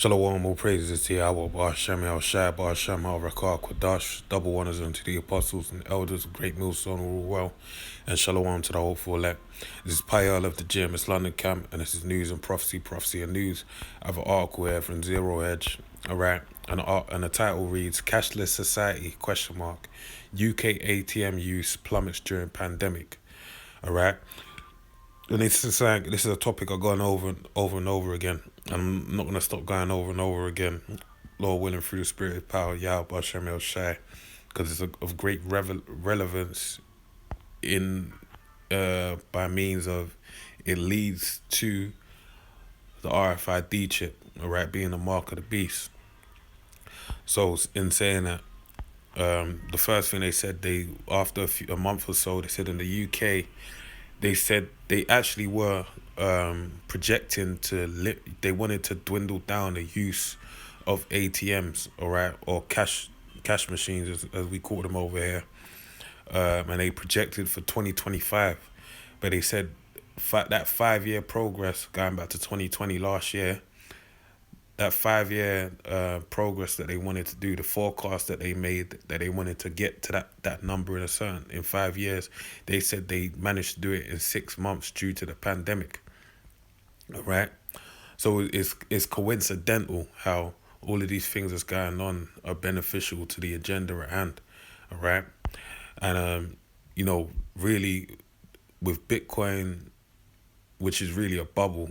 Shalom, all praises to Yahweh, Ba'ashem, El Shai, Ba'ashem, El Rakah, Quadash, double honors unto the apostles and elders of Great Millstone, all well, and shalom to the hopeful elect. This is Payal of the Gym, it's London Camp, and this is News and Prophecy and News. I have an article here from Zero Edge, alright, and the title reads, Cashless Society, question mark, UK ATM use plummets during pandemic, alright. And this is a topic I've gone over and over again. I'm not gonna stop going over and over again. Lord willing, through the spirit of power, Yahweh Hashem El Shai, because it's of great relevance in by means of it leads to the RFID chip, alright, being the mark of the beast. So in saying that, the first thing they said, after a month or so, they said in the UK, they said they actually were projecting they wanted to dwindle down the use of ATMs, alright, or cash machines as we call them over here, and they projected for 2025, but they said that 5 year progress going back to 2020 last year, that 5 year progress that they wanted to do, the forecast that they made, that they wanted to get to that number in 5 years, they said they managed to do it in 6 months due to the pandemic. All right, so it's coincidental how all of these things that's going on are beneficial to the agenda at hand. All right, and really with Bitcoin, which is really a bubble,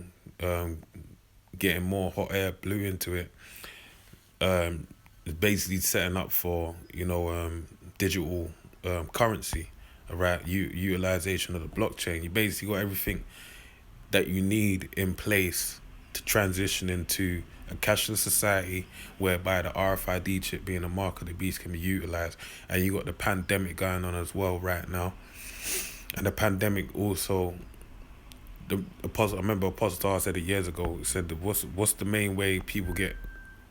getting more hot air blew into it. It's basically setting up for digital currency, right? Utilization of the blockchain. You basically got everything that you need in place to transition into a cashless society whereby the RFID chip being a mark of the beast can be utilized. And you got the pandemic going on as well right now. And the pandemic also, I remember Apostle Star said it years ago. He said, what's the main way people get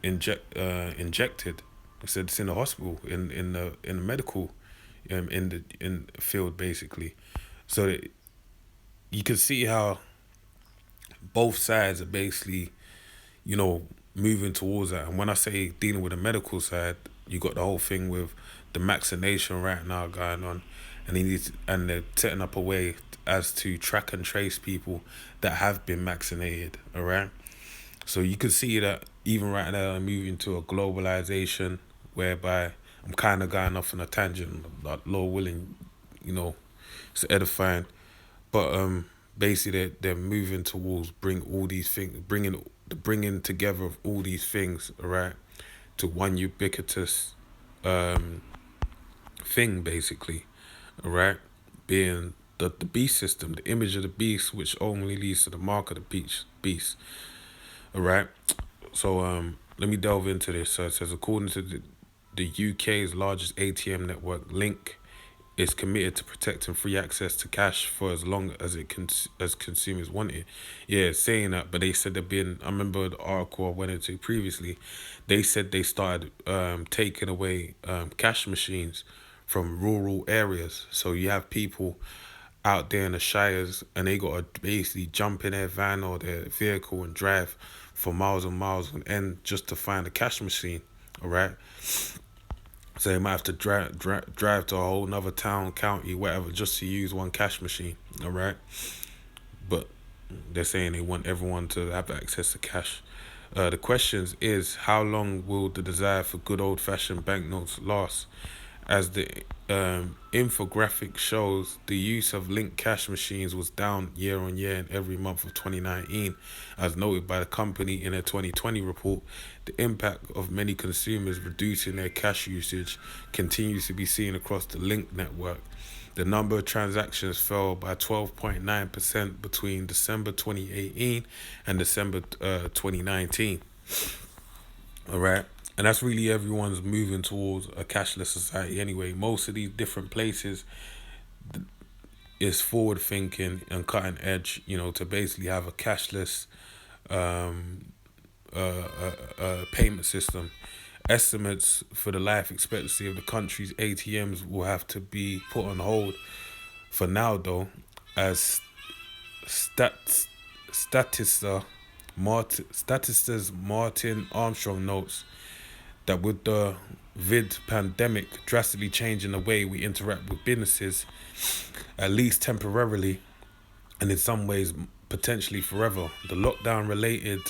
injected? He said it's in the hospital, in the medical, in the field basically. So that you can see how both sides are basically, moving towards that. And when I say dealing with the medical side, you got the whole thing with the vaccination right now going on, and they're setting up a way as to track and trace people that have been vaccinated. All right, so you can see that even right now I'm moving to a globalization whereby I'm kind of going off on a tangent, like Lord willing, it's edifying, but basically they're moving towards bringing together of all these things, all right, to one ubiquitous thing basically, all right, being the beast system, the image of the beast, which only leads to the mark of the beast. All right, so let me delve into this. So it says, according to the UK's largest ATM network, Link, is committed to protecting free access to cash for as long as as consumers want it. Yeah, saying that, but they said I remember the article I went into previously, they said they started taking away cash machines from rural areas. So you have people out there in the shires and they got to basically jump in their van or their vehicle and drive for miles and miles on end just to find a cash machine, all right? So they might have to drive to a whole nother town, county, whatever, just to use one cash machine, all right? But they're saying they want everyone to have access to cash. The question is, how long will the desire for good old-fashioned banknotes last? As the infographic shows, the use of linked cash machines was down year on year in every month of 2019. As noted by the company in a 2020 report, the impact of many consumers reducing their cash usage continues to be seen across the Link network. The number of transactions fell by 12.9% between December 2018 and December 2019. All right. And that's really everyone's moving towards a cashless society anyway. Most of these different places is forward thinking and cutting edge, to basically have a cashless payment system. Estimates for the life expectancy of the country's ATMs will have to be put on hold for now, though, as Statista Statistician Martin Armstrong notes that with the vid pandemic drastically changing the way we interact with businesses, at least temporarily, and in some ways potentially forever, the lockdown related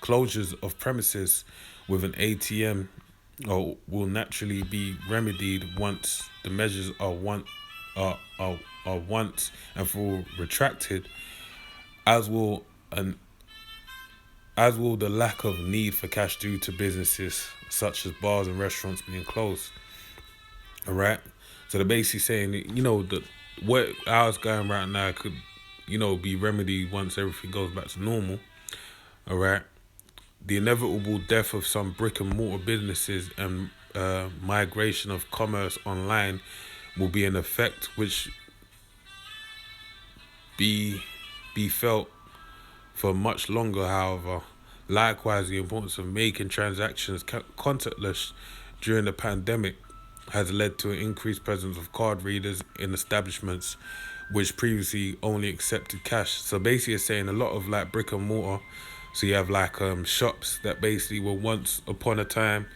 closures of premises with an ATM will naturally be remedied once the measures are once and for all retracted, as will an as will the lack of need for cash due to businesses such as bars and restaurants being closed. All right. So they're basically saying that, that what ours going right now could, be remedied once everything goes back to normal. All right. The inevitable death of some brick and mortar businesses and migration of commerce online will be an effect which be felt for much longer. However, likewise, the importance of making transactions contactless during the pandemic has led to an increased presence of card readers in establishments which previously only accepted cash. So basically it's saying a lot of like brick and mortar. So you have like shops that basically were once upon a time,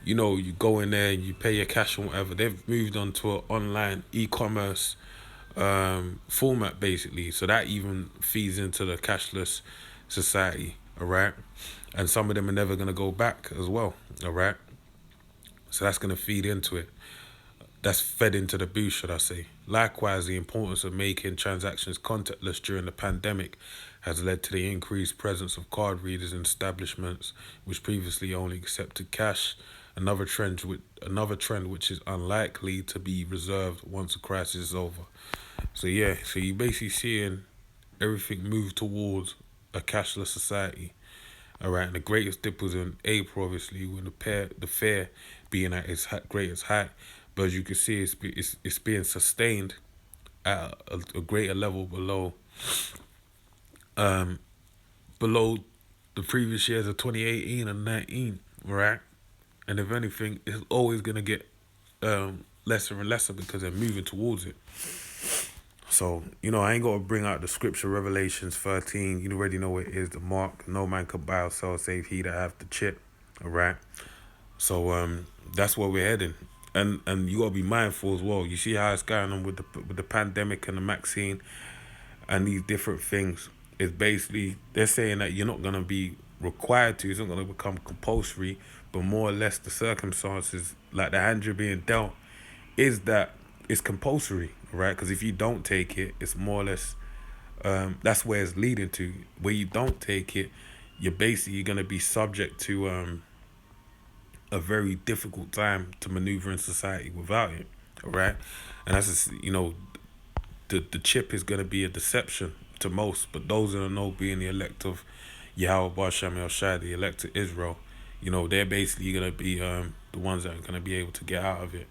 you go in there and you pay your cash or whatever. They've moved on to an online e-commerce format basically. So that even feeds into the cashless society, all right? And some of them are never going to go back as well, all right? So that's going to feed into it. That's fed into the boost, should I say. Likewise, the importance of making transactions contactless during the pandemic has led to the increased presence of card readers in establishments which previously only accepted cash. Another trend which is unlikely to be reserved once the crisis is over. So yeah, so you're basically seeing everything move towards a cashless society. All right, and the greatest dip was in April, obviously, when the fare being at its greatest height. But as you can see, it's being sustained at a greater level below the previous years of 2018 and 19, right? And if anything, it's always gonna get lesser and lesser because they're moving towards it. So, I ain't got to bring out the scripture, Revelations 13. You already know what it is, the mark. No man can buy or sell save he that have the chip. All right? So, that's where we're heading. And you got to be mindful as well. You see how it's going on with the pandemic and the vaccine and these different things. It's basically, they're saying that you're not going to be required to. It's not going to become compulsory. But more or less the circumstances, like the hand you're being dealt, is that it's compulsory, right? Because if you don't take it, it's more or less, that's where it's leading to. Where you don't take it, you're basically going to be subject to a very difficult time to maneuver in society without it, all right? And that's just, the chip is going to be a deception to most, but those in the know, being the elect of Yahweh Bashem El Shai, the elect of Israel, they're basically going to be the ones that are going to be able to get out of it.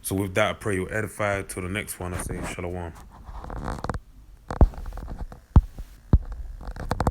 So with that, I pray you're edified. Till the next one, I say shalom.